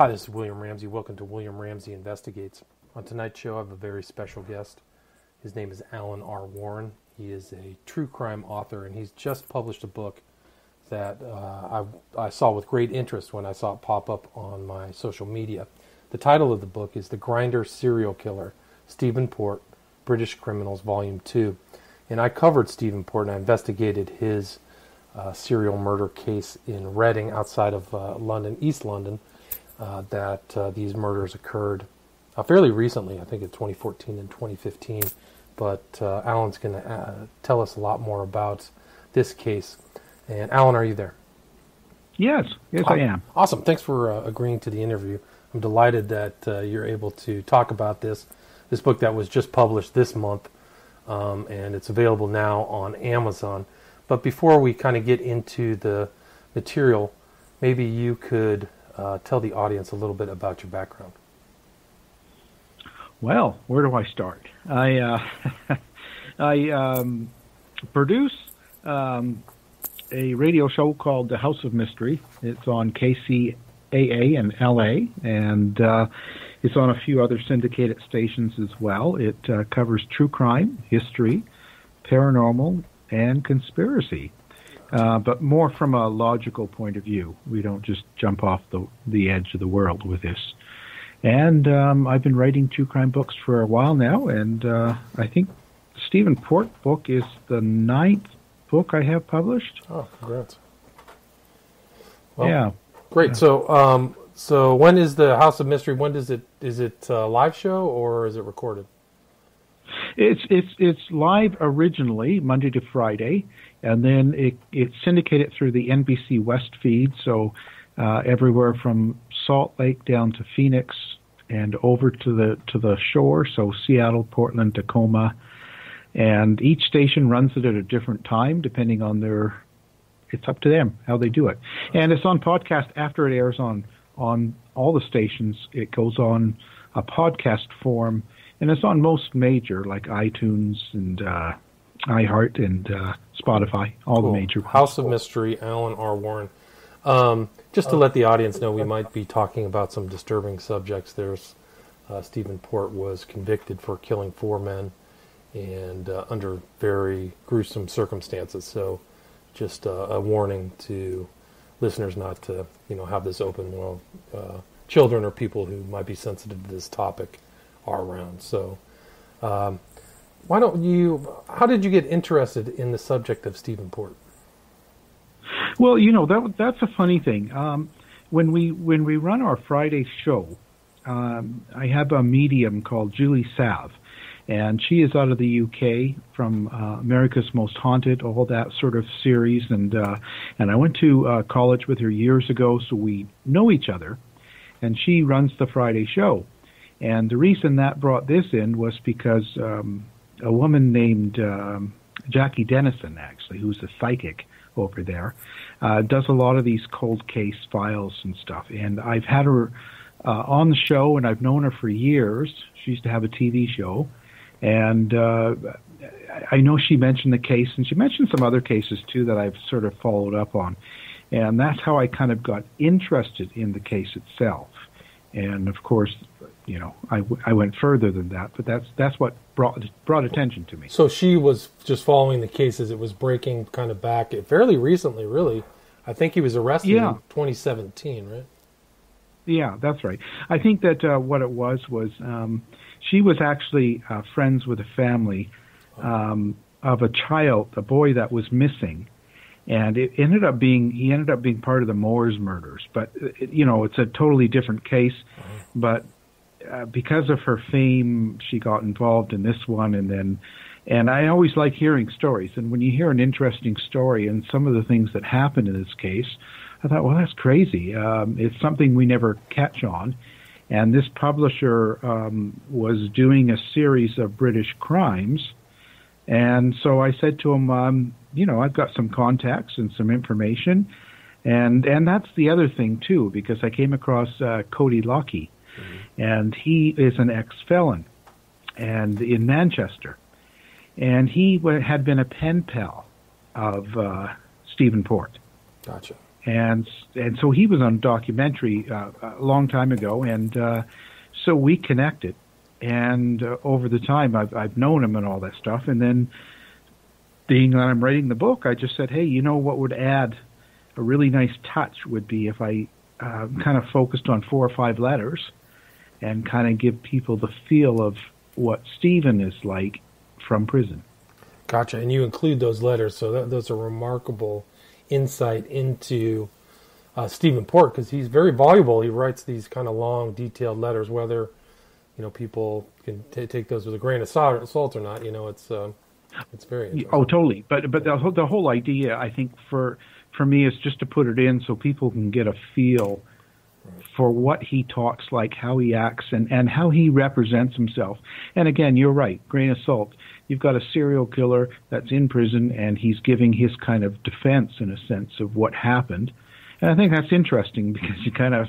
Hi, this is William Ramsey. Welcome to William Ramsey Investigates. On tonight's show, I have a very special guest. His name is Alan R. Warren. He is a true crime author, and he's just published a book that I saw with great interest when I saw it pop up on my social media. The title of the book is The Grindr Serial Killer, Stephen Port, British Criminals, Volume 2. And I covered Stephen Port, and I investigated his serial murder case in Reading, outside of London, East London, that these murders occurred fairly recently, I think in 2014 and 2015. But Alan's going to tell us a lot more about this case. And Alan, are you there? Yes, I am. Awesome. Thanks for agreeing to the interview. I'm delighted that you're able to talk about this book that was just published this month, and it's available now on Amazon. But before we kind of get into the material, maybe you could tell the audience a little bit about your background. Well, where do I start? I produce a radio show called The House of Mystery. It's on KCAA in LA, and it's on a few other syndicated stations as well. It covers true crime, history, paranormal, and conspiracy, but more from a logical point of view. We don't just jump off the edge of the world with this. And I've been writing true crime books for a while now, and I think the Stephen Port book is the 9th book I have published. Oh, congrats. Well, yeah. Great. So so when is the House of Mystery, is it a live show or is it recorded? It's live originally, Monday to Friday, and then it's syndicated through the NBC West feed, so everywhere from Salt Lake down to Phoenix and over to the shore, so Seattle, Portland, Tacoma, and each station runs it at a different time depending on it's up to them how they do it. And it's on podcast after it airs on all the stations. It goes on a podcast form, and it's on most major, like iTunes and iHeart and Spotify, all the major ones. House of Mystery, Alan R. Warren. Just to let the audience know, we might be talking about some disturbing subjects. There's Stephen Port was convicted for killing 4 men, and under very gruesome circumstances. So just a warning to listeners not to have this open while children or people who might be sensitive to this topic are around. So how did you get interested in the subject of Stephen Port? Well, that's a funny thing. When we run our Friday show, I have a medium called Julie Sav, and she is out of the UK from America's Most Haunted, all that sort of series, and I went to college with her years ago, so we know each other, and she runs the Friday show. And the reason that brought this in was because a woman named Jackie Dennison, actually, who's a psychic over there, does a lot of these cold case files and stuff. And I've had her on the show, and I've known her for years. She used to have a TV show. And I know she mentioned the case, and she mentioned some other cases, too, that I've sort of followed up on. And that's how I kind of got interested in the case itself. And, of course, I went further than that, but that's what brought attention to me. So she was just following the case as it was breaking kind of back fairly recently, really. I think he was arrested in 2017, right? Yeah, that's right. I think that what it was she was actually friends with a family of a boy that was missing, and he ended up being part of the Moores murders. But it's a totally different case. But because of her fame, she got involved in this one, and I always like hearing stories. And when you hear an interesting story and some of the things that happened in this case, I thought, well, that's crazy. It's something we never catch on. And this publisher was doing a series of British crimes. And so I said to him, I've got some contacts and some information. And that's the other thing, too, because I came across Cody Lockie. And he is an ex-felon and in Manchester. And he had been a pen pal of Stephen Port. Gotcha. and so he was on a documentary a long time ago, and so we connected. And over the time, I've known him and all that stuff. And then, being that I'm writing the book, I just said, hey, you know what would add a really nice touch would be if I kind of focused on 4 or 5 letters and kind of give people the feel of what Stephen is like from prison. Gotcha. And you include those letters, so those are remarkable insight into Stephen Port, because he's very voluble. He writes these kind of long, detailed letters, whether people can take those with a grain of salt or not. It's very interesting. Oh, totally. But the whole idea, I think, for me is just to put it in so people can get a feel for what he talks like, how he acts, and how he represents himself. And again, you're right, grain of salt. You've got a serial killer that's in prison, and he's giving his kind of defense, in a sense, of what happened. And I think that's interesting because you kind of,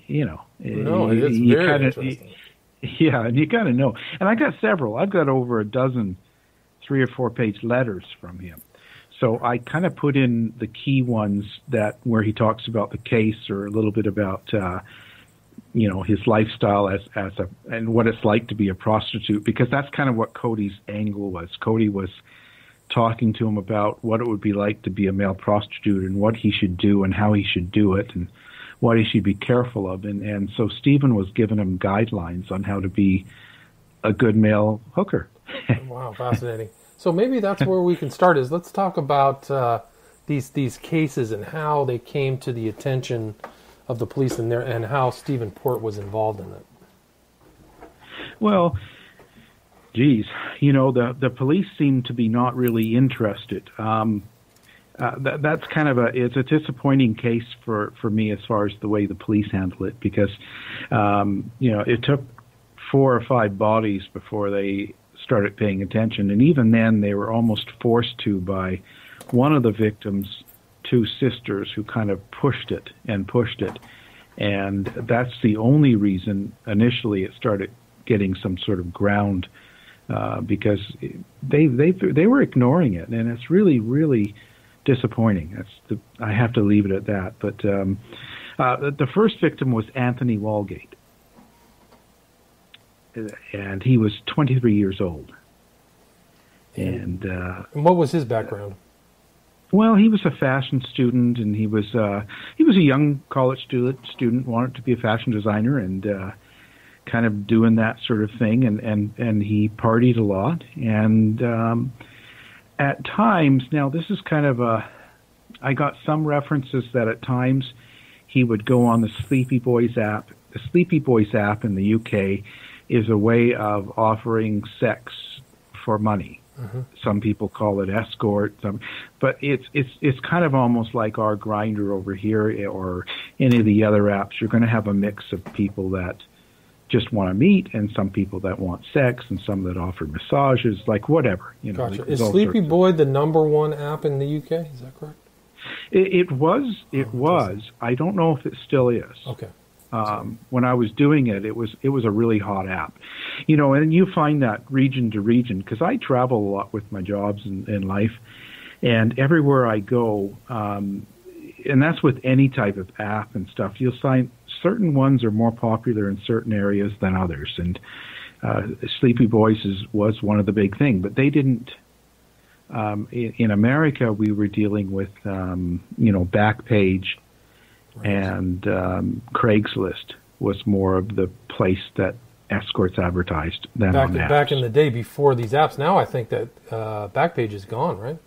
No, it's very interesting. Yeah, and you got to know. And I got several. I've got over a dozen 3 or 4 page letters from him. So I kind of put in the key ones where he talks about the case, or a little bit about his lifestyle and what it's like to be a prostitute, because that's kind of what Cody's angle was. Cody was talking to him about what it would be like to be a male prostitute and what he should do and how he should do it and what he should be careful of. And so Stephen was giving him guidelines on how to be a good male hooker. Wow, fascinating. So maybe that's where we can start, is let's talk about these cases and how they came to the attention of the police and how Stephen Port was involved in it. Well, geez, the police seem to be not really interested. That's kind of it's a disappointing case for me as far as the way the police handle it, because it took 4 or 5 bodies before they started paying attention, and even then they were almost forced to by one of the victims' 2 sisters, who kind of pushed it, and that's the only reason initially it started getting some sort of ground, because they were ignoring it, and it's really, really disappointing. I have to leave it at that. But the first victim was Anthony Walgate, and he was 23 years old. And what was his background? Well, he was a fashion student, and he was a young college student, wanted to be a fashion designer, and kind of doing that sort of thing. And he partied a lot, and at times, now this is kind of I got some references that at times he would go on the Sleepy Boys app. The Sleepy Boys app in the UK is a way of offering sex for money. Mm-hmm. Some people call it escort, but it's kind of almost like our Grindr over here, or any of the other apps. You're going to have a mix of people that just want to meet, and some people that want sex, and some that offer massages, like whatever. Gotcha. Is Sleepy Boy the #1 app in the UK? Is that correct? It was. I don't know if it still is. Okay. When I was doing it, it was a really hot app, and you find that region to region, because I travel a lot with my jobs in life, and everywhere I go, and that's with any type of app and stuff, you'll find certain ones are more popular in certain areas than others, and Sleepy Boys was one of the big thing, but they didn't. In America, we were dealing with Backpage. Right. And Craigslist was more of the place that escorts advertised than on apps. Back in the day before these apps. Now I think that Backpage is gone, right?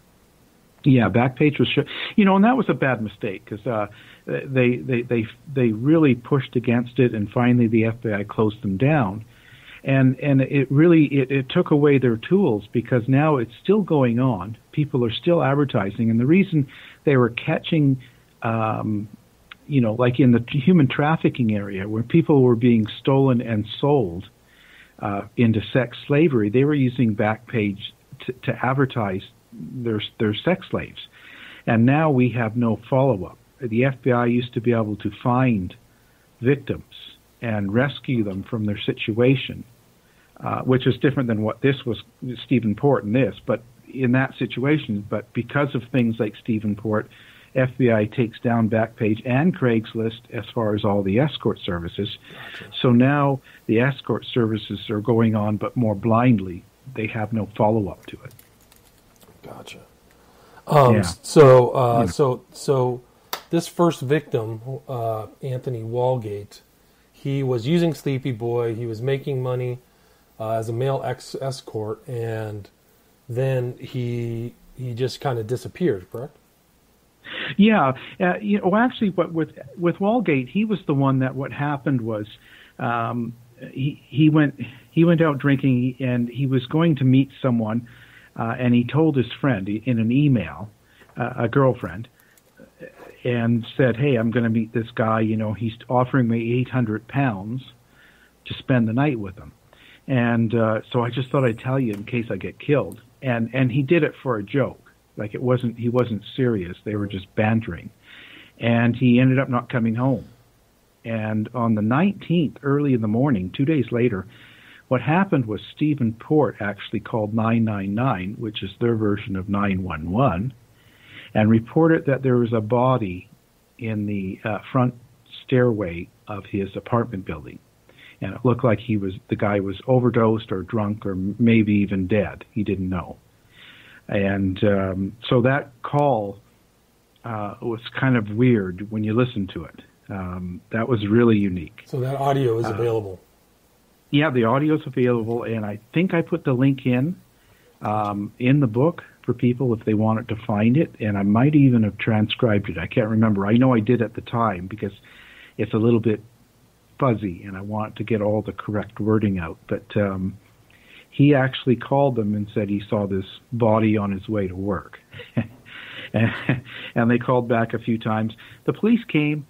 Yeah, Backpage was, and that was a bad mistake, because they really pushed against it, and finally the FBI closed them down, and it really it took away their tools, because now it's still going on. People are still advertising, and the reason they were catching. Like in the human trafficking area, where people were being stolen and sold into sex slavery, they were using Backpage to advertise their sex slaves. And now we have no follow-up. The FBI used to be able to find victims and rescue them from their situation, which is different than what this was, Stephen Port and this, but in that situation. But because of things like Stephen Port FBI takes down Backpage and Craigslist as far as all the escort services. Gotcha. So now the escort services are going on, but more blindly. They have no follow-up to it. Gotcha. Yeah. So this first victim, Anthony Walgate, he was using Sleepy Boy. He was making money as a male escort, and then he just kind of disappeared. Correct? Yeah. Actually, what with Walgate, he was the one that. What happened was, he went out drinking, and he was going to meet someone, and he told his friend in an email, a girlfriend, and said, "Hey, I'm going to meet this guy. He's offering me £800 to spend the night with him." And so I just thought I'd tell you in case I get killed. And he did it for a joke. Like he wasn't serious. They were just bantering. And he ended up not coming home. And on the 19th, early in the morning, 2 days later, what happened was Stephen Port actually called 999, which is their version of 911, and reported that there was a body in the front stairway of his apartment building. And it looked like the guy was overdosed or drunk or maybe even dead. He didn't know. And so that call was kind of weird when you listen to it. That was really unique. So that audio is available. Yeah, the audio is available, and I think I put the link in the book for people if they wanted to find it, and I might even have transcribed it. I can't remember. I know I did at the time because it's a little bit fuzzy, and I want to get all the correct wording out. But he actually called them and said he saw this body on his way to work. And they called back a few times. The police came,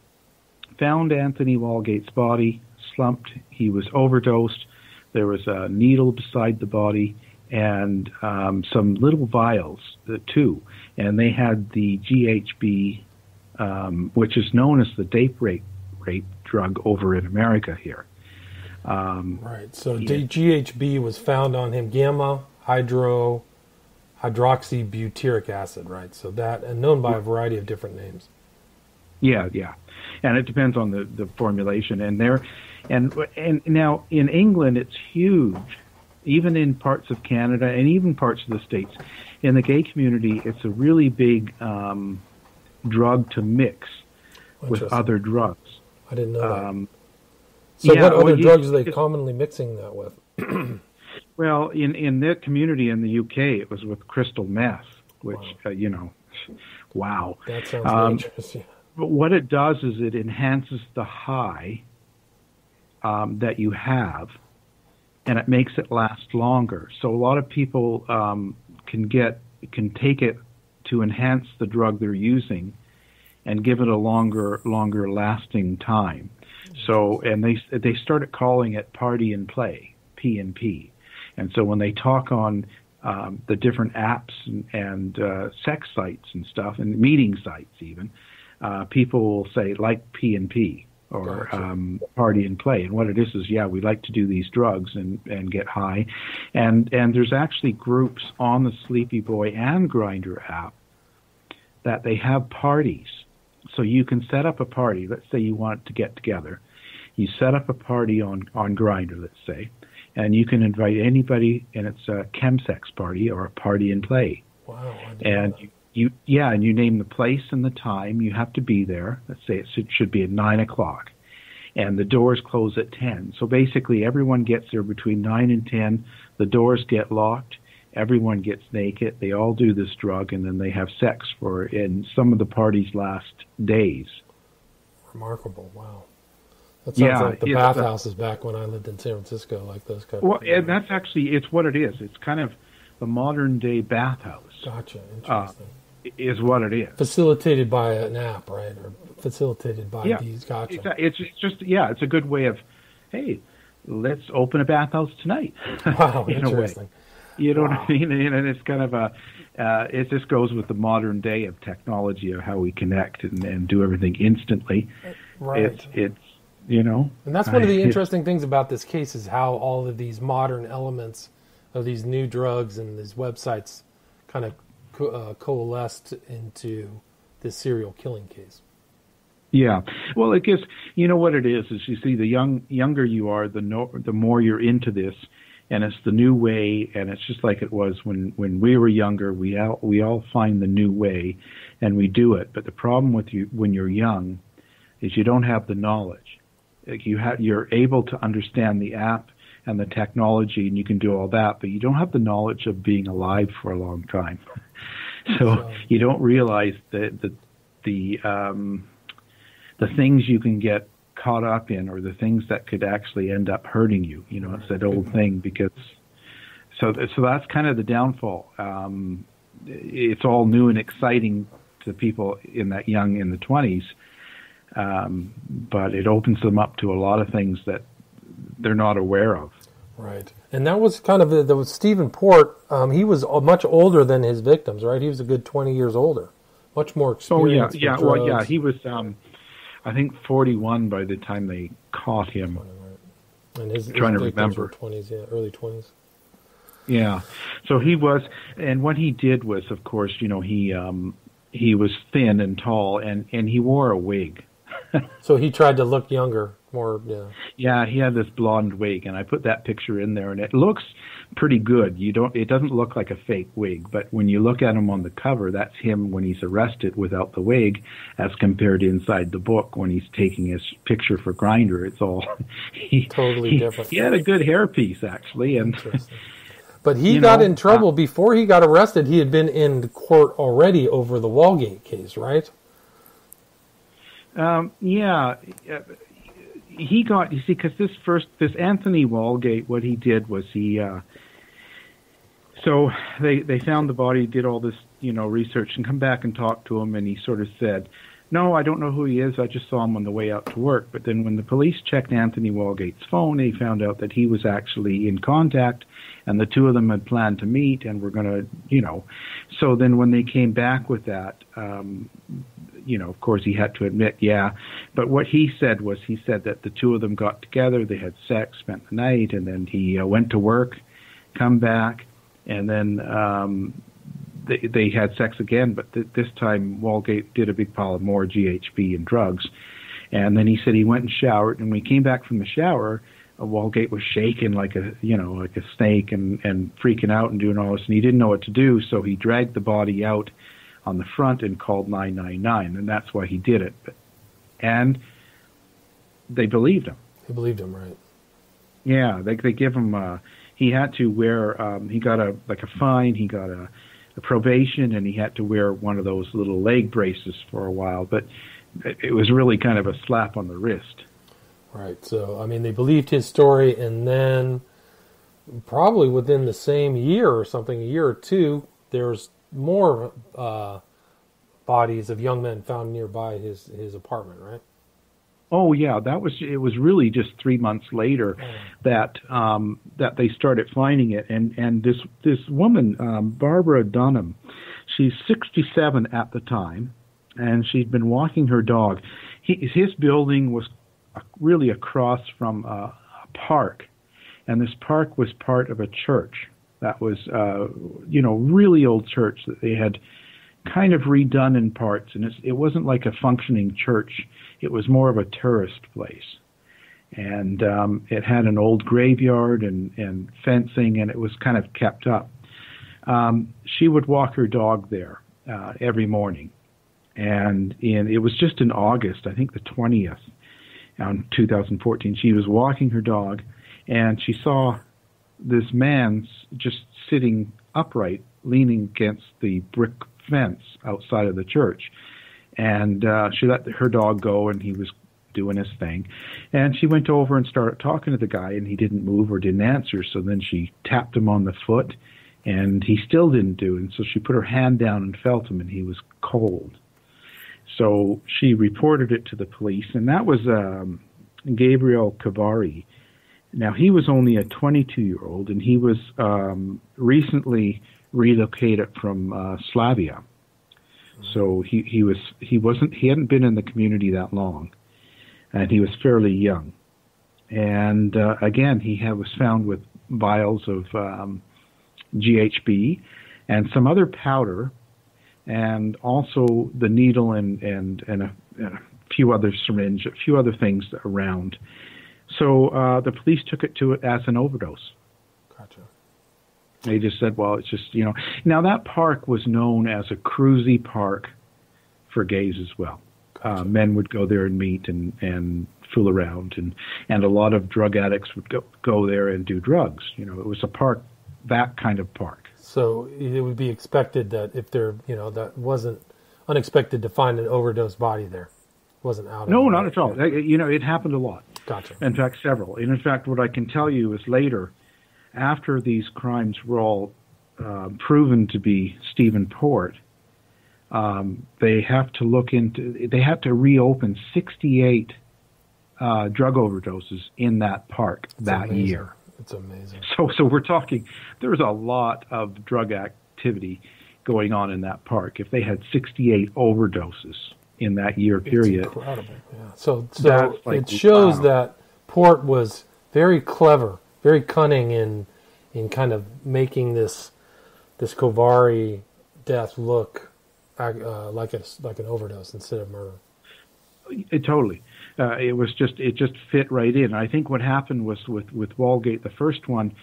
found Anthony Walgate's body, slumped. He was overdosed. There was a needle beside the body and some little vials, too. And they had the GHB, which is known as the date rape drug over in America here. Right. So GHB was found on him, gamma hydroxybutyric acid, right? So that, and known by a variety of different names. Yeah. And it depends on the formulation. And now in England, it's huge. Even in parts of Canada and even parts of the States. In the gay community, it's a really big drug to mix with other drugs. I didn't know that. So what other drugs are they commonly mixing that with? Well, in their community in the UK, it was with crystal meth, which, wow. That sounds dangerous, yeah. But what it does is it enhances the high that you have, and it makes it last longer. So a lot of people can take it to enhance the drug they're using and give it a longer lasting time. So, and they started calling it party and play, P&P. And so when they talk on the different apps and sex sites and stuff, and meeting sites even, people will say like P&P or party and play. And what it is, we like to do these drugs and get high. And there's actually groups on the Sleepy Boy and Grindr app that they have parties. So you can set up a party. Let's say you want to get together. You set up a party on Grindr, let's say, and you can invite anybody, and it's a chemsex party or a party and play. Wow. And you name the place and the time. You have to be there. Let's say it should be at 9:00, and the doors close at 10. So basically, everyone gets there between 9 and 10. The doors get locked. Everyone gets naked. They all do this drug, and then they have sex and some of the parties last days. Remarkable. Wow. That sounds like the bathhouses back when I lived in San Francisco, like those kind of things. And that's actually, it's what it is. It's kind of the modern day bathhouse. Gotcha. Interesting. Is what it is. Facilitated by an app, right? Or facilitated by these. Gotcha. It's just, it's a good way of, hey, let's open a bathhouse tonight. Wow, in interesting. A way. You know what I mean? And it's kind of it just goes with the modern day of technology of how we connect and do everything instantly. Right. It's and that's one of the interesting things about this case is how all of these modern elements of these new drugs and these websites kind of coalesced into this serial killing case. Yeah. Well, it gets, you know what it is you see, the younger you are, the more you're into this, and it's the new way, and it's just like it was when we were younger. We all find the new way, and we do it. But the problem with you when you're young is you don't have the knowledge. Like you're able to understand the app and the technology, and you can do all that, but you don't have the knowledge of being alive for a long time. So you don't realize the things you can get caught up in, or the things that could actually end up hurting you. You know, it's that old thing, because so that's kind of the downfall. It's all new and exciting to people in that young, in the 20s, but it opens them up to a lot of things that they're not aware of. Right. And that was kind of, there was Stephen Port. He was much older than his victims, right? He was a good 20 years older, much more experienced. Oh, yeah. Well, yeah, he was, I think, 41 by the time they caught him. Right. And his trying to victims remember. were 20s, yeah, early 20s. Yeah. So he was, and what he did was, of course, you know, he was thin and tall, and he wore a wig. So he tried to look younger, more, yeah. Yeah, he had this blonde wig, and I put that picture in there, and it looks pretty good. It doesn't look like a fake wig, but when you look at him on the cover, that's him when he's arrested without the wig, as compared to inside the book when he's taking his picture for Grindr. It's all totally different. He had a good hairpiece, actually, and but he got in trouble before he got arrested. He had been in court already over the Walgate case, right? Yeah. He got, you see, because this Anthony Walgate, what he did was so they found the body, did all this, you know, research, and come back and talk to him, and he sort of said, no, I don't know who he is, I just saw him on the way out to work. But then when the police checked Anthony Walgate's phone, they found out that he was actually in contact, and the two of them had planned to meet, and were going to, you know. So then when they came back with that, you know, of course, he had to admit, yeah. But what he said was, he said that the two of them got together, they had sex, spent the night, and then he went to work, come back, and then they had sex again. But this time, Walgate did a big pile of more GHB and drugs. And then he said he went and showered, and when he came back from the shower, Walgate was shaking like a snake, and freaking out and doing all this, and he didn't know what to do, so he dragged the body out on the front and called 999, and that's why he did it. And they believed him. They believed him, right? Yeah, they give him. He had to wear. He got a fine. He got a probation, and he had to wear one of those little leg braces for a while. But it was really kind of a slap on the wrist. Right. So I mean, they believed his story, and then probably within the same year or something, a year or two, there's more bodies of young men found nearby his apartment, right? Oh yeah, it was really just 3 months later that they started finding it, and this woman, Barbara Dunham, she's 67 at the time, and she'd been walking her dog. His building was really across from a park, and this park was part of a church that was, really old church that they had kind of redone in parts, and it wasn't like a functioning church. It was more of a tourist place, and it had an old graveyard and fencing, and it was kind of kept up. She would walk her dog there every morning, and it was just in August, I think the 20th, 2014. She was walking her dog, and she saw this man just sitting upright, leaning against the brick fence outside of the church. And she let her dog go, and he was doing his thing. And she went over and started talking to the guy, and he didn't move or didn't answer. So then she tapped him on the foot, and he still didn't do it. And so she put her hand down and felt him, and he was cold. So she reported it to the police, and that was Gabriel Cavari. Now, he was only a 22-year-old, and he was recently relocated from Slavia. So he hadn't been in the community that long, and he was fairly young. And again, he was found with vials of GHB and some other powder and also the needle and a few other syringe, a few other things around. So the police took it to it as an overdose. Gotcha. They just said, well, it's just, Now, that park was known as a cruisy park for gays as well. Gotcha. Men would go there and meet and fool around, and a lot of drug addicts would go there and do drugs. It was a park, that kind of park. So it would be expected that if there, that wasn't unexpected to find an overdose body there. It wasn't out of No, not at all. It happened a lot. Gotcha. In fact, several. And in fact, what I can tell you is later, after these crimes were all proven to be Stephen Port, they have to reopen 68 drug overdoses in that park that year. It's amazing. So we're talking, there's a lot of drug activity going on in that park. If they had 68 overdoses in that year period. It's incredible. Yeah. So it shows that Port was very clever, very cunning in kind of making this Kovari death look like an overdose instead of murder. Totally. It just fit right in. I think what happened was with Walgate, the first one,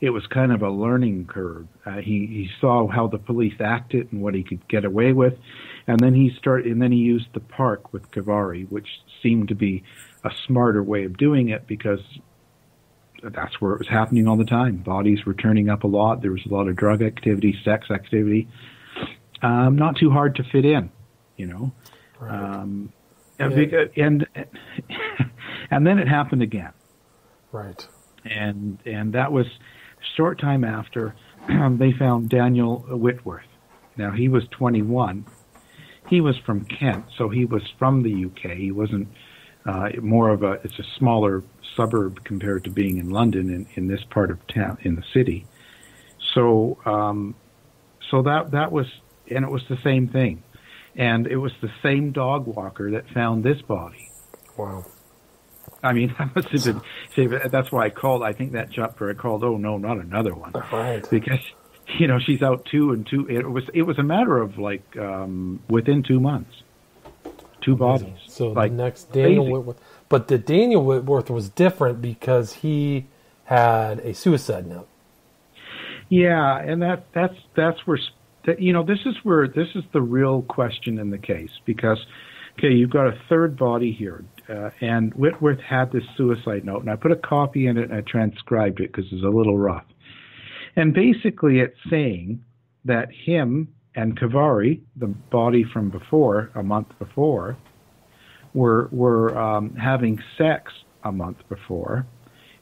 it was kind of a learning curve. He saw how the police acted and what he could get away with, and then he used the park with Kovari, which seemed to be a smarter way of doing it because that's where it was happening all the time. Bodies were turning up a lot. There was a lot of drug activity, sex activity. Not too hard to fit in, Right. And then it happened again. Right. And that was a short time after they found Daniel Whitworth. Now, he was 21. He was from Kent, so he was from the UK. He wasn't it's a smaller suburb compared to being in London in this part of town, in the city. So that was, and it was the same thing. And it was the same dog walker that found this body. Wow. I mean, that must have been, that's why I think that chapter I called, oh no, not another one. Right. Because, she's out 2 and 2. It was a matter of within 2 months. 2 bodies. So the next Daniel Whitworth. But the Daniel Whitworth was different because he had a suicide note. Yeah, and that's where, this is the real question in the case because, okay, you've got a third body here, and Whitworth had this suicide note, and I put a copy in it and I transcribed it because it's a little rough. And basically it's saying that him and Kovari, the body from before, a month before, were having sex a month before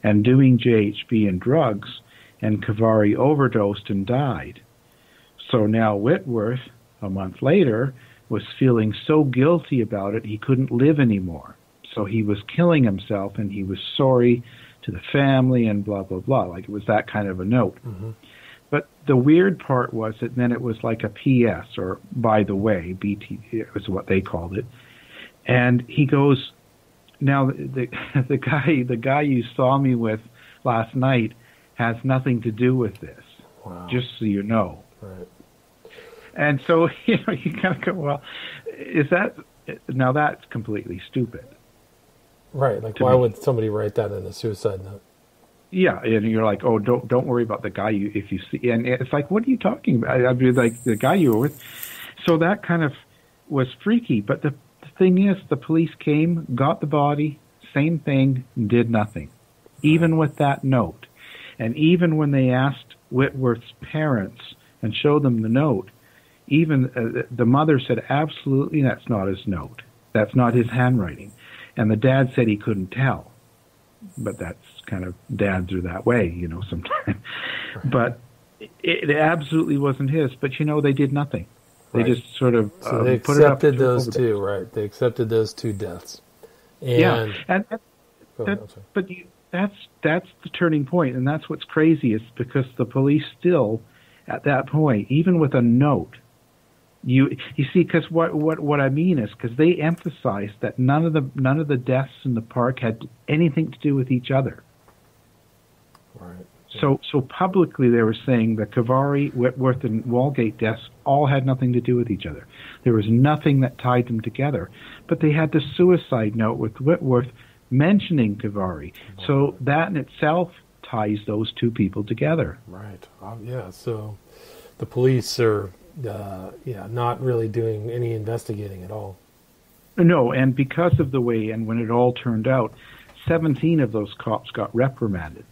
and doing GHB and drugs, and Kovari overdosed and died. So now Whitworth, a month later, was feeling so guilty about it he couldn't live anymore. So he was killing himself, and he was sorry to the family and blah, blah, blah. Like it was that kind of a note. Mm-hmm. But the weird part was that then it was like a PS, or by the way, BT is what they called it. And he goes, now the guy you saw me with last night has nothing to do with this. Wow. Just so you know. Right. And so, you kind of go, well, now that's completely stupid. Right. Like, why would somebody write that in a suicide note? Yeah, and you're like, oh, don't worry about the guy if you see, and it's like, what are you talking about? I mean, like the guy you were with. So that kind of was freaky. But the thing is, the police came, got the body, same thing, did nothing, even with that note. And even when they asked Whitworth's parents and showed them the note, even the mother said, absolutely, that's not his note. That's not his handwriting. And the dad said he couldn't tell. But that's kind of, dads are that way, sometimes. Right. But it absolutely wasn't his. But, they did nothing. They just sort of so they accepted those two, right? They accepted those 2 deaths. And, yeah, but that's the turning point, and that's what's crazy is because the police still, at that point, even with a note, you see, because what I mean is because they emphasized that none of the deaths in the park had anything to do with each other. Right. So publicly they were saying the Kavari, Whitworth, and Walgate deaths all had nothing to do with each other. There was nothing that tied them together. But they had the suicide note with Whitworth mentioning Kavari. So that in itself ties those two people together. Right. Yeah. So the police are, not really doing any investigating at all. No, and because of the way and when it all turned out, 17 of those cops got reprimanded.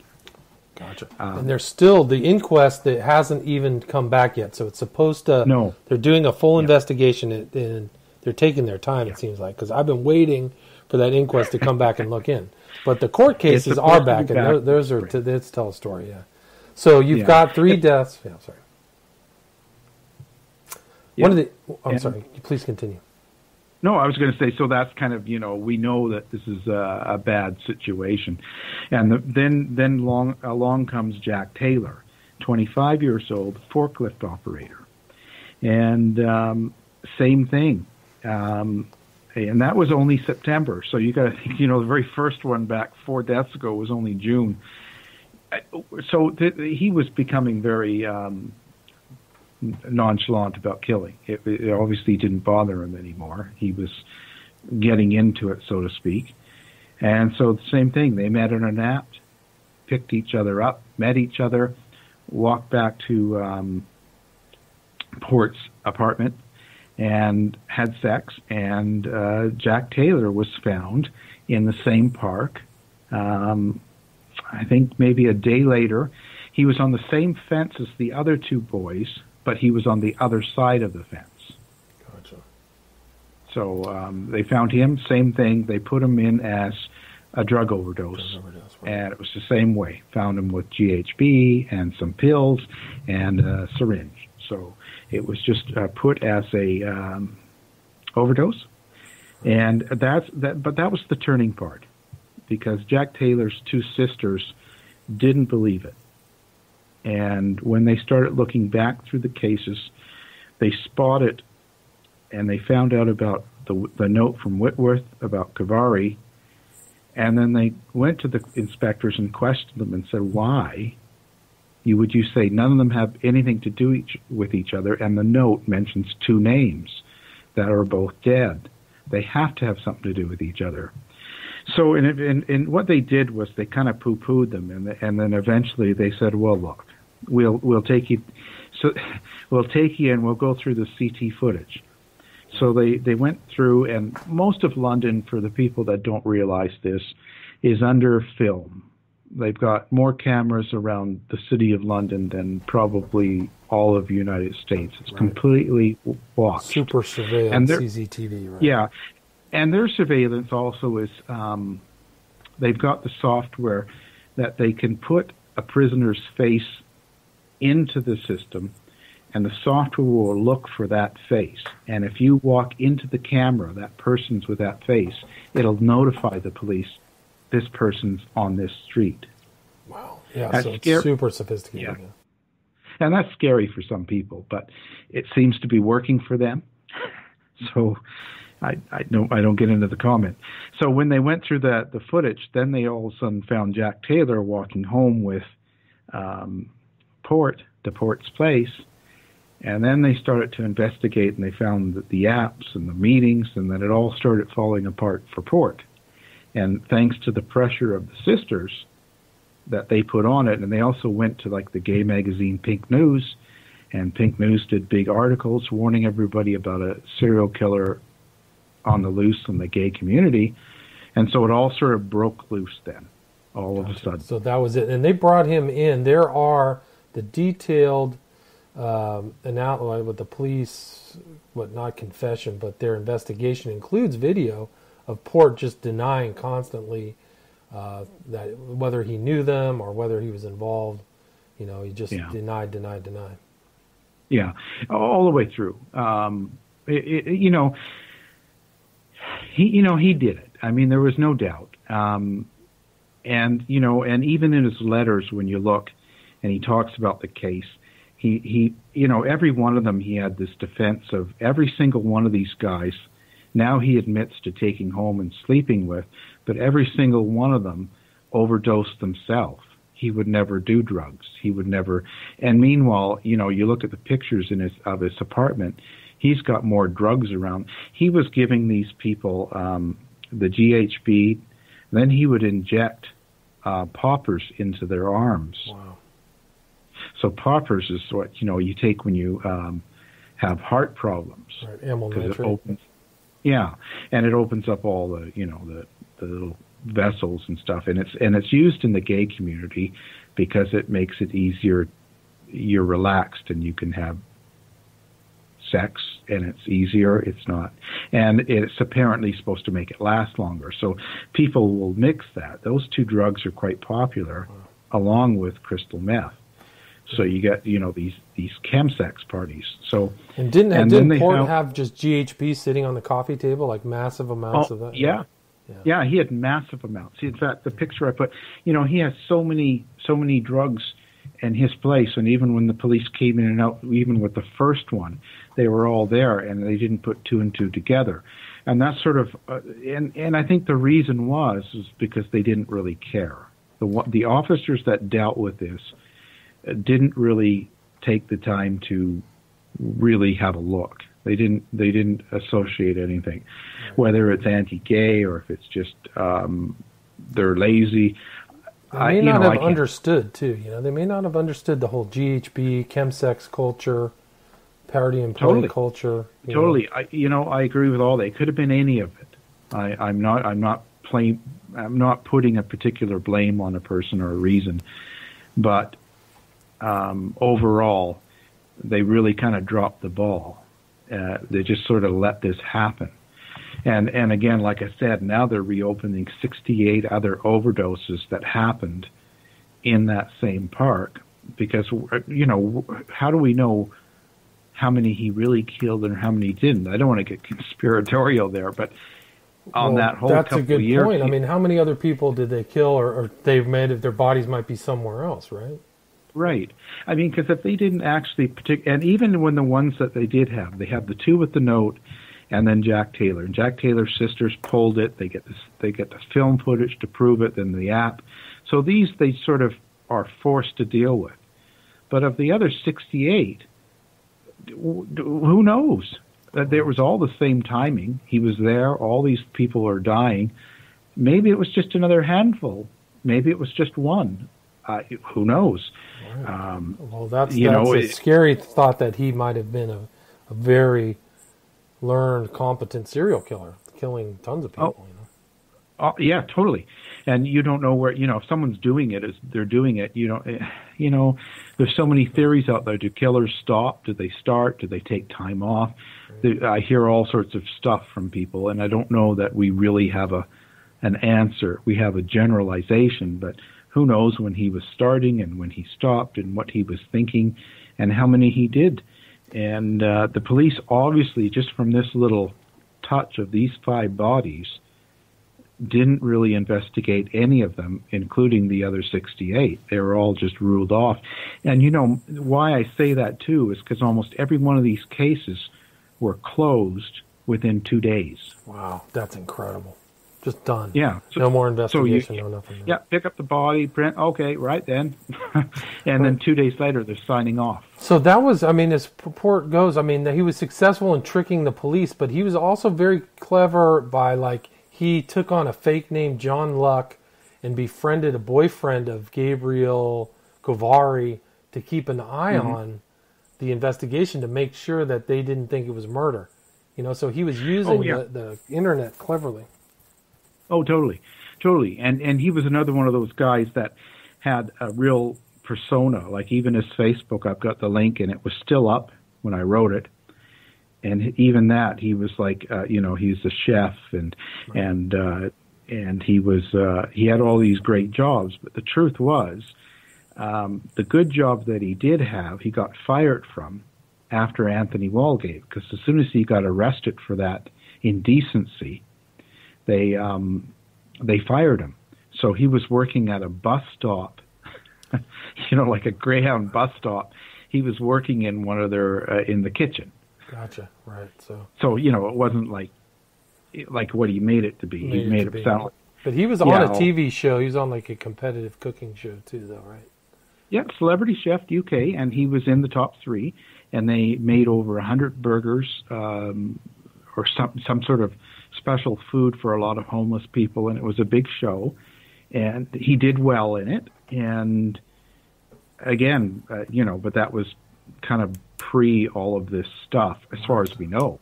Gotcha. And there's still the inquest that hasn't even come back yet. So it's supposed to. No. They're doing a full investigation, and they're taking their time. It seems like, because I've been waiting for that inquest to come back and look in. But the court cases are back, and those are let's tell a story. Yeah. So you've got 3 deaths. Yeah. Sorry. Yeah. I'm sorry. Please continue. No, I was going to say, so that's kind of, we know that this is a bad situation. And then along comes Jack Taylor, 25 years old, forklift operator. And same thing. And that was only September. So you got to think, the very first one back 4 deaths ago was only June. So he was becoming very nonchalant about killing. It obviously didn't bother him anymore. He was getting into it, so to speak. And so the same thing. They met on an app, picked each other up, met each other, walked back to Port's apartment, and had sex. And Jack Taylor was found in the same park. I think maybe a day later. He was on the same fence as the other 2 boys, but he was on the other side of the fence. Gotcha. So they found him, same thing. They put him in as a drug overdose. Right. And it was the same way. Found him with GHB and some pills and a syringe. So it was just put as a overdose. And but that was the turning part, because Jack Taylor's 2 sisters didn't believe it. And when they started looking back through the cases, they spotted and they found out about the note from Whitworth about Kavari. And then they went to the inspectors and questioned them and said, why would you say none of them have anything to do with each other? And the note mentions 2 names that are both dead. They have to have something to do with each other. So in what they did was they kind of poo-pooed them, and then eventually they said, well, look, we'll take you, so we'll take you and we'll go through the CT footage. So they went through, and most of London, for the people that don't realize this, is under film. They've got more cameras around the city of London than probably all of the United States. It's completely watched. Super surveillance, CCTV, right? Yeah. And their surveillance also is, they've got the software that they can put a prisoner's face into the system, and the software will look for that face. And if you walk into the camera, that person's with that face, it'll notify the police, this person's on this street. Wow. Yeah, so it's super sophisticated. Yeah. And that's scary for some people, but it seems to be working for them. So I don't get into the comment. So when they went through the footage, then they all of a sudden found Jack Taylor walking home with Port's place, and then they started to investigate, and they found that the apps and the meetings, and then it all started falling apart for Port. And thanks to the pressure of the sisters that they put on it, and they also went to like the gay magazine Pink News, and Pink News did big articles warning everybody about a serial killer on the loose in the gay community, and so it all sort of broke loose then, all of a sudden. So that was it, and they brought him in. There are the detailed analysis with the police, not confession, but their investigation includes video of Port just denying constantly that whether he knew them or whether he was involved. He just denied. Yeah, all the way through. He did it. I mean, there was no doubt. And even in his letters, when you look, and he talks about the case, he every one of them, he had this defense of every single one of these guys. Now he admits to taking home and sleeping with, but every single one of them overdosed themselves. he would never do drugs. He would never. And meanwhile, you know, you look at the pictures of his apartment. He's got more drugs around. He was giving these people the GHB. Then he would inject poppers into their arms. Wow. So poppers is what, you know, you take when you have heart problems. Right. Amyl nitrate. And it opens up all the, you know, the little vessels and stuff, and it's used in the gay community because it makes it easier. You're relaxed and you can have sex, and it's easier. It's not, and it's apparently supposed to make it last longer. So people will mix that. Those two drugs are quite popular, along with crystal meth. So you get, you know, these chemsex parties. So didn't Port have just GHB sitting on the coffee table, like massive amounts of that? Yeah, he had massive amounts. In fact, the picture I put, you know, he has so many drugs in his place, and even when the police came in and out, even with the first one, they were all there, and they didn't put two and two together. And that's sort of, and I think the reason is because they didn't really care. The officers that dealt with this didn't really take the time to really have a look. They didn't associate anything, whether it's anti-gay or if it's just they're lazy. They may not have understood too. You know, they may not have understood the whole GHB, chemsex culture, party and play culture. Totally. I agree with all that. It could have been any of it. I'm not putting a particular blame on a person or a reason, but overall, they really kind of dropped the ball. They just sort of let this happen. And again, like I said, now they're reopening 68 other overdoses that happened in that same park because, you know, how do we know how many he really killed and how many he didn't? I don't want to get conspiratorial there, but that whole that's couple a good of years, point. I mean, how many other people did they kill or they've made if their bodies might be somewhere else, right? Right. I mean, because if they didn't actually and even when the ones that they did have, they have the two with the note, and then Jack Taylor. And Jack Taylor's sisters pulled it. They get the film footage to prove it. Then the app. So these they sort of are forced to deal with. But of the other 68, who knows? There was all the same timing. He was there. All these people are dying. Maybe it was just another handful. Maybe it was just one. Who knows? Right. Well, that's a scary thought that he might have been a very learned, competent serial killer, killing tons of people. Yeah, totally. And you don't know where, you know, if someone's doing it, they're doing it. You know, there's so many theories out there. Do killers stop? Do they start? Do they take time off? I hear all sorts of stuff from people, and I don't know that we really have an answer. We have a generalization, but who knows when he was starting and when he stopped and what he was thinking and how many he did. And the police obviously, just from this little touch of these 5 bodies, didn't really investigate any of them, including the other 68. They were all just ruled off. And, you know, why I say that, too, is because almost every one of these cases were closed within 2 days. Wow, that's incredible. Just done. Yeah. No more investigation, no nothing. Yeah, pick up the body, print, okay, right then. And then 2 days later, they're signing off. So that was, I mean, as report goes, I mean, he was successful in tricking the police, but he was also very clever by, like, he took on a fake name, John Luck, and befriended a boyfriend of Gabriel Govari to keep an eye on the investigation to make sure that they didn't think it was murder. You know, so he was using the internet cleverly. Oh, totally. And he was another one of those guys that had a real persona. Like even his Facebook, I've got the link, and it was still up when I wrote it. And even that, he was like, he's a chef, and he was he had all these great jobs. But the truth was, the good job that he did have, he got fired from after Anthony Walgate, because as soon as he got arrested for that indecency, they fired him. So he was working at a bus stop, like a Greyhound bus stop. He was working in one of their in the kitchen. Gotcha. Right. So it wasn't like what he made it to be. He made it sound like But he was on a TV show. He was on like a competitive cooking show too, though, right? Yeah, Celebrity Chef UK, and he was in the top 3. And they made over 100 burgers or some sort of special food for a lot of homeless people, and it was a big show. And he did well in it. And again, but that was kind of pre all of this stuff, as far as we know.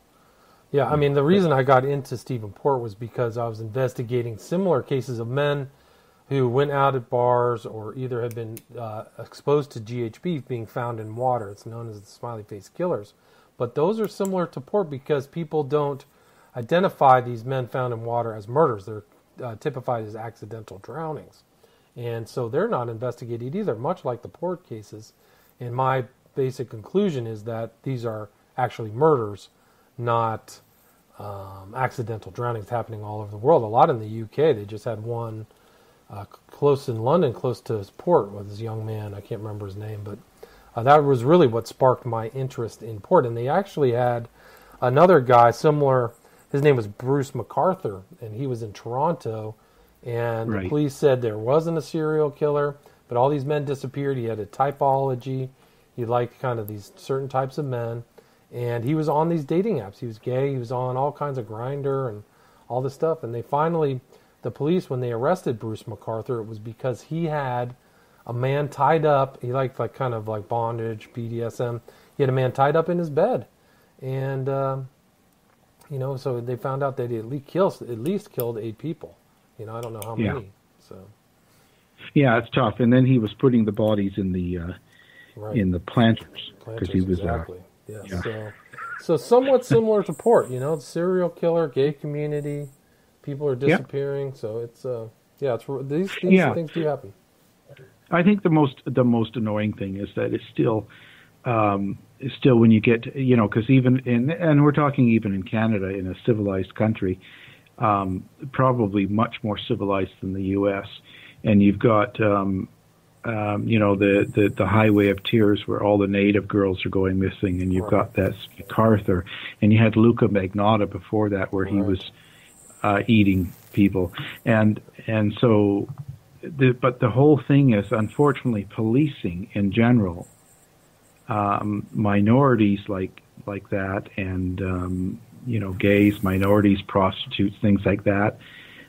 Yeah, I mean, the reason I got into Stephen Port was because I was investigating similar cases of men who went out at bars or either had been exposed to GHB being found in water. It's known as the smiley face killers. But those are similar to Port because people don't identify these men found in water as murders. They're typified as accidental drownings. And so they're not investigated either, much like the Port cases. And my basic conclusion is that these are actually murders, not accidental drownings happening all over the world. A lot in the UK. They just had one close in London, close to his Port, with this young man. I can't remember his name, but that was really what sparked my interest in Port. And they actually had another guy similar. His name was Bruce MacArthur, and he was in Toronto. And the police said there wasn't a serial killer, but all these men disappeared. He had a typology. He liked kind of these certain types of men. And he was on these dating apps. He was gay. He was on all kinds of Grindr and all this stuff. And they finally, the police, when they arrested Bruce MacArthur, it was because he had a man tied up. He liked like kind of like bondage, BDSM. He had a man tied up in his bed. And, so they found out that he at least killed 8 people. I don't know how many. So. Yeah, it's tough. And then he was putting the bodies in the planters because he was exactly. So somewhat similar to Port. Serial killer, gay community, people are disappearing. Yeah. So it's these things do happen. I think the most annoying thing is that it's still when you get because even and we're talking even in Canada, in a civilized country. Probably much more civilized than the U.S. And you've got, the Highway of Tears where all the native girls are going missing, and you've got that MacArthur, and you had Luca Magnotta before that where he was eating people, and so, but the whole thing is unfortunately policing in general, minorities like that, and gays, minorities, prostitutes, things like that,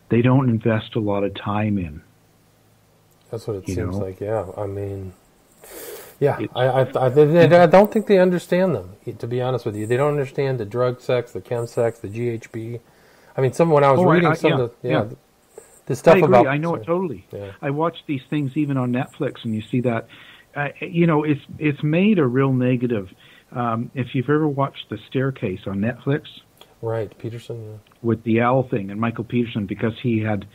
they don't invest a lot of time in. That's what it seems like, yeah. I mean, I don't think they understand them, to be honest with you. They don't understand the drug sex, the chem sex, the GHB. I mean, when I was reading the stuff about... I know it totally. Yeah. I watch these things even on Netflix, and you see that, it's made a real negative... if you've ever watched The Staircase on Netflix, right, Peterson, with the owl thing, and Michael Peterson, because he had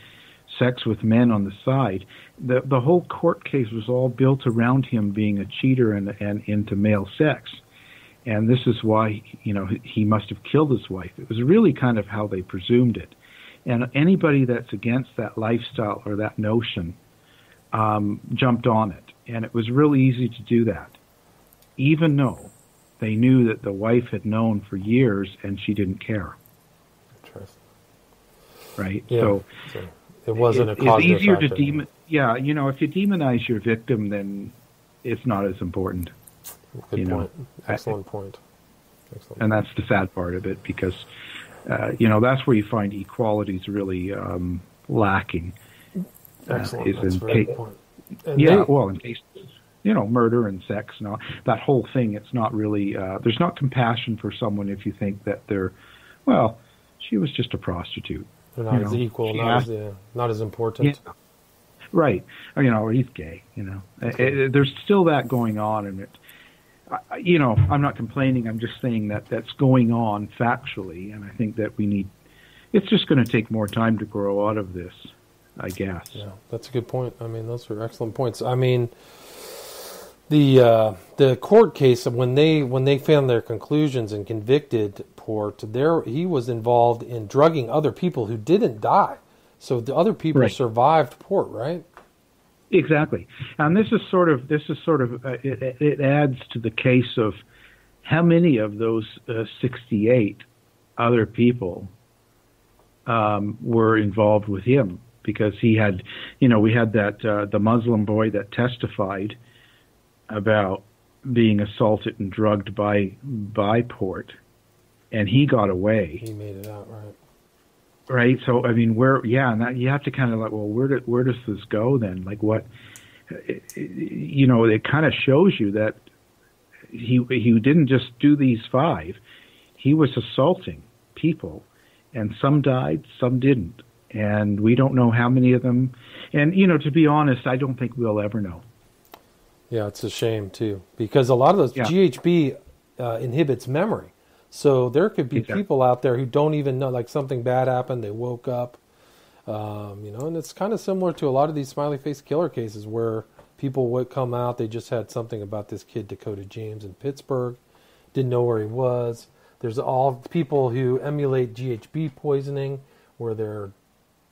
sex with men on the side, the whole court case was all built around him being a cheater and into male sex, and this is why he must have killed his wife. It was really kind of how they presumed it, and anybody that's against that lifestyle or that notion jumped on it, and it was really easy to do that, even though they knew that the wife had known for years and she didn't care. Interesting. Right? Yeah. So it wasn't a causative It's easier factor. to if you demonize your victim, then it's not as important. Good point. Excellent point. And that's the sad part of it, because, that's where you find equality is really lacking. Excellent. That's a very good point. In cases, murder and sex and all, that whole thing, it's not really, there's not compassion for someone if you think that she was just a prostitute. They're not as equal, not as important. Yeah. Right. Or he's gay, there's still that going on, and I'm not complaining, I'm just saying that that's going on factually, and I think that it's just going to take more time to grow out of this, I guess. Yeah, that's a good point. I mean, those are excellent points. I mean, the court case, when they found their conclusions and convicted Port, he was involved in drugging other people who didn't die. So the other people survived Port, right? Exactly. And this is sort of it adds to the case of how many of those 68 other people were involved with him, because he had, we had that the Muslim boy that testified about being assaulted and drugged by Port, and he got away. He made it out, right? Right. So I mean, and that, you have to kind of like, well, where does this go then? Like, what? It kind of shows you that he didn't just do these 5. He was assaulting people, and some died, some didn't, and we don't know how many of them. And to be honest, I don't think we'll ever know. Yeah, it's a shame too, because a lot of those GHB inhibits memory. So there could be people out there who don't even know, like something bad happened, they woke up, and it's kind of similar to a lot of these smiley face killer cases where people would come out, they just had something about this kid, Dakota James in Pittsburgh, didn't know where he was. There's all people who emulate GHB poisoning where they're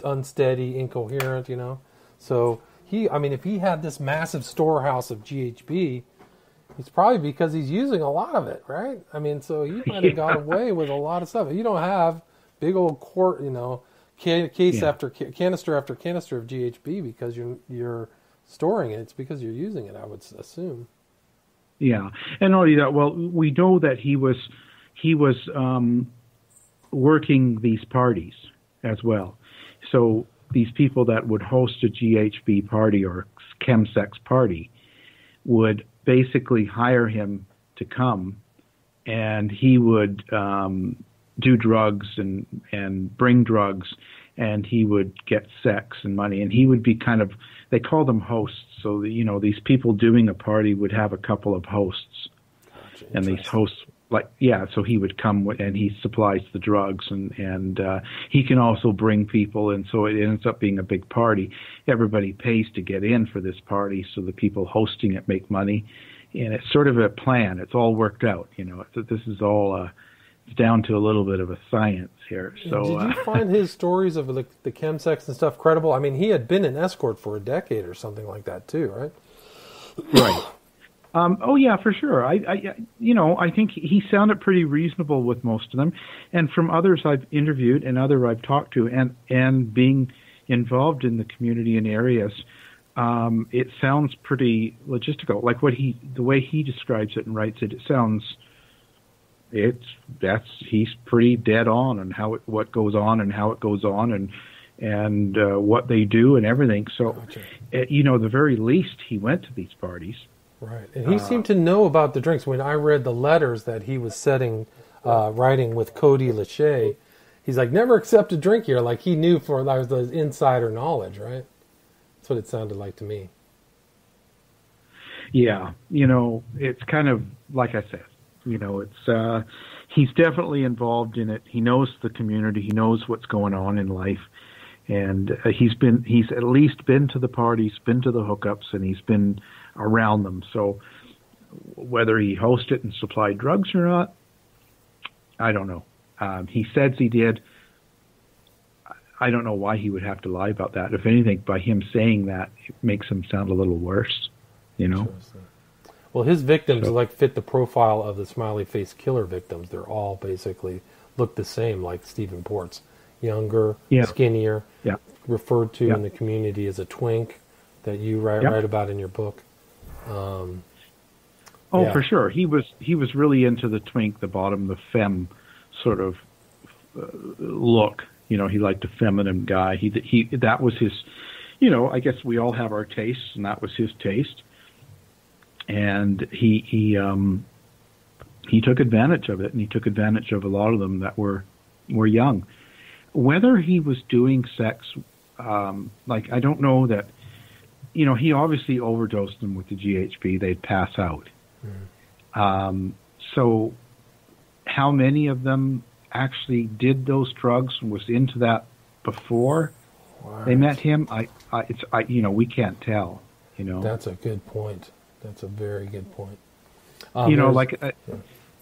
unsteady, incoherent, So if he had this massive storehouse of GHB, it's probably because he's using a lot of it, right? So he might have got away with a lot of stuff. You don't have big old canister after canister of GHB because you're storing it. It's because you're using it, I would assume. Yeah, and not only that, well, we know that he was working these parties as well. So these people that would host a GHB party or chemsex party would basically hire him to come, and he would do drugs and bring drugs, and he would get sex and money, and he would be they call them hosts. So these people doing a party would have a couple of hosts, gotcha, and these hosts so he would come and he supplies the drugs, and he can also bring people, and so it ends up being a big party. Everybody pays to get in for this party, so the people hosting it make money, and it's sort of a plan. It's all worked out, This is all it's down to a little bit of a science here. So did you find his stories of the chemsex and stuff credible? He had been an escort for a decade or something like that too, right? Right. Oh yeah, for sure. I think he sounded pretty reasonable with most of them, and from others I've interviewed and I've talked to, and being involved in the community and areas, it sounds pretty logistical. Like the way he describes it and writes it, he's pretty dead on what goes on and how it goes on and what they do and everything. So, gotcha. At the very least, he went to these parties. Right, and he seemed to know about the drinks. When I read the letters that he was writing with Cody Lachey, he's like, never accept a drink here. Like he knew for the insider knowledge, right? That's what it sounded like to me. Yeah, it's kind of like I said, it's he's definitely involved in it. He knows the community. He knows what's going on in life, and he's at least been to the parties, been to the hookups, and he's been around them. So whether he hosted and supplied drugs or not, I don't know. He says he did. I don't know why he would have to lie about that. If anything, by him saying that, it makes him sound a little worse, Well, his victims fit the profile of the smiley face killer victims. They're all basically look the same, like Stephen Port's. Younger, skinnier, referred to in the community as a twink that you write about in your book. For sure. He was really into the twink, the bottom, the femme sort of look. He liked a feminine guy. He that was his. I guess we all have our tastes, and that was his taste. And he took advantage of it, and he took advantage of a lot of them that were young. Whether he was doing sex, I don't know that. He obviously overdosed them with the GHB. They'd pass out. Mm. So how many of them actually did those drugs and was into that before they met him? We can't tell. That's a good point. That's a very good point. The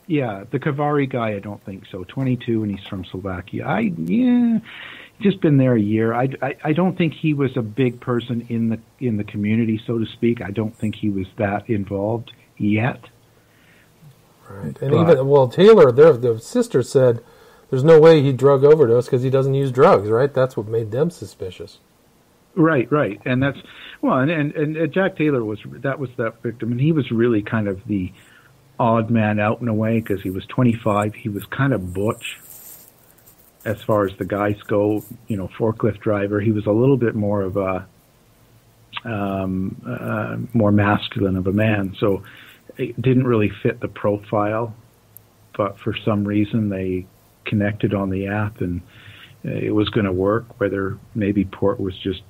Kavari guy, I don't think so. 22, and he's from Slovakia. Just been there a year. I don't think he was a big person in the community, so to speak. I don't think he was that involved yet. Right, and Taylor, the sister said, "There's no way he drug overdose because he doesn't use drugs." Right, that's what made them suspicious. Right, and that's well, and Jack Taylor was that victim, and he was really kind of the odd man out in a way because he was 25. He was kind of butch as far as the guys go, forklift driver. He was a little bit more of a more masculine of a man, so it didn't really fit the profile. But for some reason, they connected on the app, and it was going to work. Whether maybe Port was just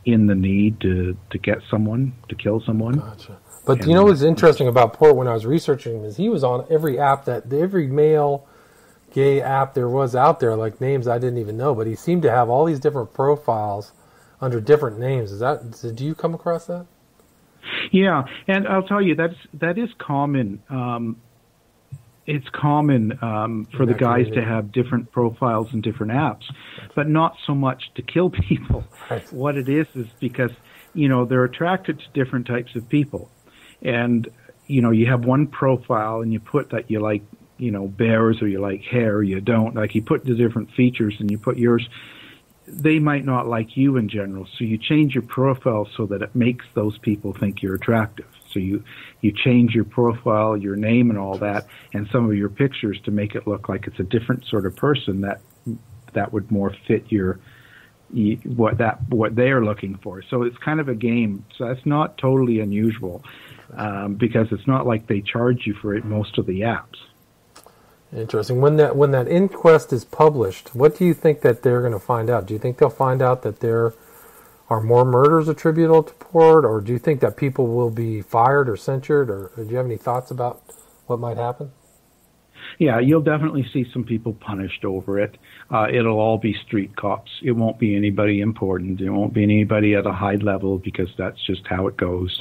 in the need to get someone, to kill someone. Gotcha. But you know what's interesting about Port when I was researching him is he was on every app every male gay app there was out there, like names I didn't even know, but he seemed to have all these different profiles under different names. Do you come across that? Yeah, and I'll tell you that is common. It's common for the guys to have different profiles in different apps, but not so much to kill people. Right. What it is because, they're attracted to different types of people. And, you have one profile and you put that you like, bears or you like hair or you don't. Like you put the different features and you put yours. They might not like you in general, so you change your profile so that it makes those people think you're attractive. So you change your profile, your name and all that, and some of your pictures to make it look like it's a different sort of person that would more fit what they're looking for. So it's kind of a game. So that's not totally unusual because it's not like they charge you for it most of the apps. Interesting. When that inquest is published, what do you think that they're going to find out? Do you think they'll find out that there are more murders attributable to Port, or do you think that people will be fired or censured, or do you have any thoughts about what might happen? Yeah, you'll definitely see some people punished over it. It'll all be street cops. It won't be anybody important. It won't be anybody at a high level because that's just how it goes.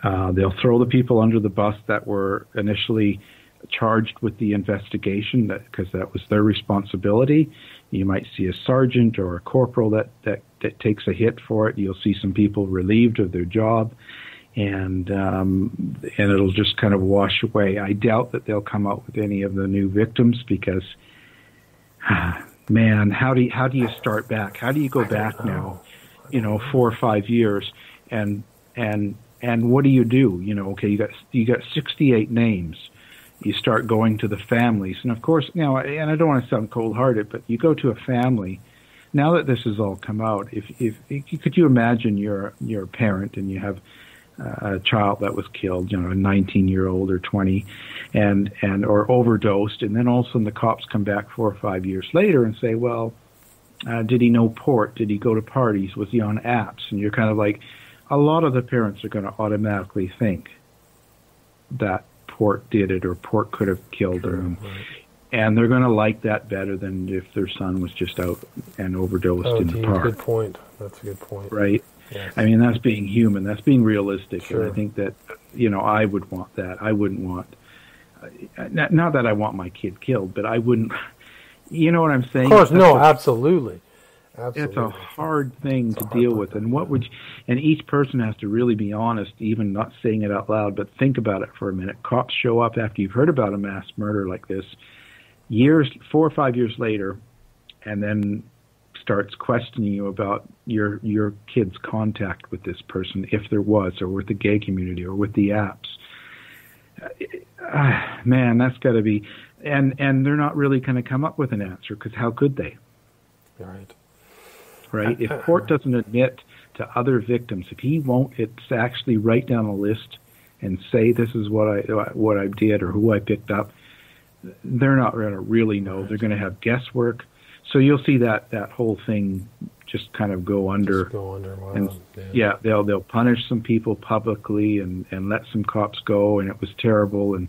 They'll throw the people under the bus that were initially charged with the investigation because that was their responsibility. You might see a sergeant or a corporal that takes a hit for it. You'll see some people relieved of their job, and it'll just kind of wash away. I doubt that they'll come out with any of the new victims because, man, how do you start back? How do you go back now? 4 or 5 years, and what do you do? Okay, you got 68 names. You start going to the families. And of course, and I don't want to sound cold-hearted, but you go to a family. Now that this has all come out, could you imagine you're a parent and you have a child that was killed, a 19-year-old or 20, or overdosed, and then all of a sudden the cops come back 4 or 5 years later and say, well, did he know Port? Did he go to parties? Was he on apps? And you're kind of like, a lot of the parents are going to automatically think that Port did it or Port could have killed him. Right. And they're going to like that better than if their son was just out and overdosed in the park. Good point. That's a good point. Right? Yes. I mean, that's being human. That's being realistic. Sure. And I think that, I would want that. I wouldn't want, not that I want my kid killed, but I wouldn't, you know what I'm saying? Of course, absolutely. Absolutely. It's a hard thing to deal with. And and each person has to really be honest, even not saying it out loud, but think about it for a minute. Cops show up after you've heard about a mass murder like this, 4 or 5 years later, and then starts questioning you about your kid's contact with this person, if there was, or with the gay community, or with the apps. Man, that's got to be, and they're not really going to come up with an answer because how could they? Right? If Port doesn't admit to other victims, if he won't, it's actually write down a list and say this is what I did or who I picked up. They're not going to really know. They're going to have guesswork. So you'll see that whole thing just kind of go under. Wow. And, they'll punish some people publicly and let some cops go, and it was terrible, and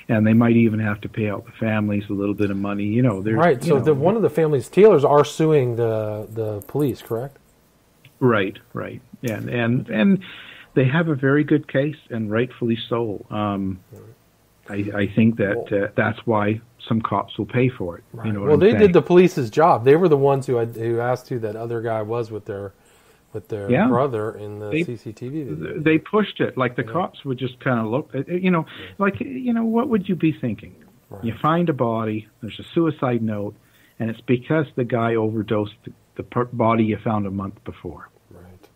they might even have to pay out the families a little bit of money. Right. So one of the families, Taylors, are suing the police, correct? Right. Yeah, and they have a very good case, and rightfully so. I think that that's why some cops will pay for it. Right. They did the police's job. They were the ones who asked who that other guy was with their brother in the CCTV. They pushed it. Like the cops would just kind of look, what would you be thinking? Right. You find a body, there's a suicide note, and it's because the guy overdosed the body you found a month before. Right.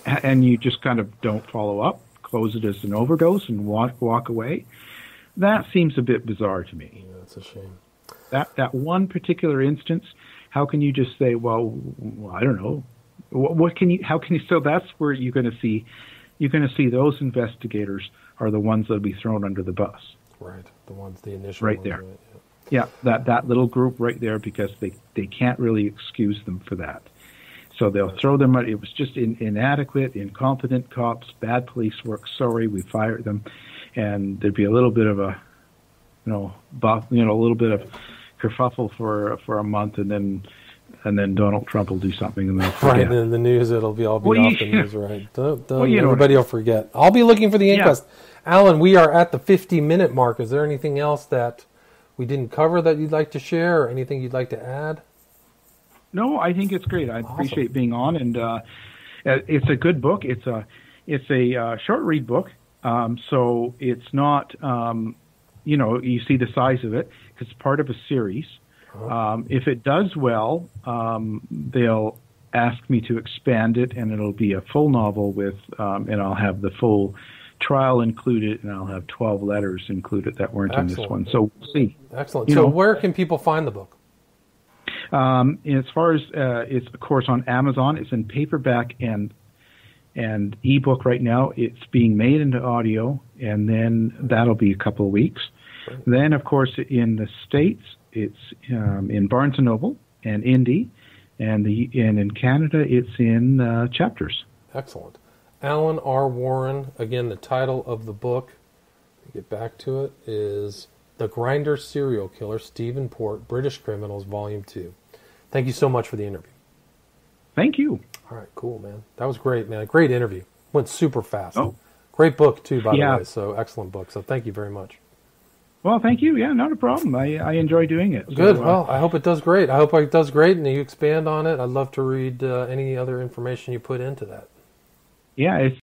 and you just kind of don't follow up, close it as an overdose, and walk away. That seems a bit bizarre to me. Yeah, that's a shame. That one particular instance, how can you just say, well, I don't know, what can you? How can you? So that's where you're going to see those investigators are the ones that'll be thrown under the bus. Right, the ones, the initial right ones, there. Right, yeah, that little group right there, because they can't really excuse them for that. So they'll throw them out. It was just inadequate, incompetent cops, bad police work. Sorry, we fired them, and there'd be a little bit of a, a little bit of kerfuffle for a month, and then Donald Trump will do something, and they'll forget. Right, and in the news it'll be off the news, right? Everybody will forget. I'll be looking for the inquest. Alan, we are at the 50-minute mark. Is there anything else that we didn't cover that you'd like to share, or anything you'd like to add? No, I think it's great. I appreciate being on, and it's a good book. It's a short read book, so it's not you see the size of it. It's part of a series. If it does well, they'll ask me to expand it, and it'll be a full novel with, and I'll have the full trial included, and I'll have 12 letters included that weren't in this one. So we'll see. Excellent. So where can people find the book? As far as it's, of course, on Amazon. It's in paperback and ebook right now. It's being made into audio, and then that'll be a couple of weeks. Right. Then, of course, in the States, it's in Barnes & Noble and Indie, and in Canada, it's in Chapters. Excellent. Alan R. Warren, again, the title of the book, to get back to it, is The Grindr Serial Killer, Stephen Port, British Criminals, Volume 2. Thank you so much for the interview. Thank you. All right, cool, man. That was great, man. Great interview. Went super fast. Oh. Great book, too, by the way. So excellent book. So thank you very much. Well, thank you. Yeah, not a problem. I enjoy doing it. Good. Well, I hope it does great. I hope it does great, and you expand on it. I'd love to read any other information you put into that. Yeah, it's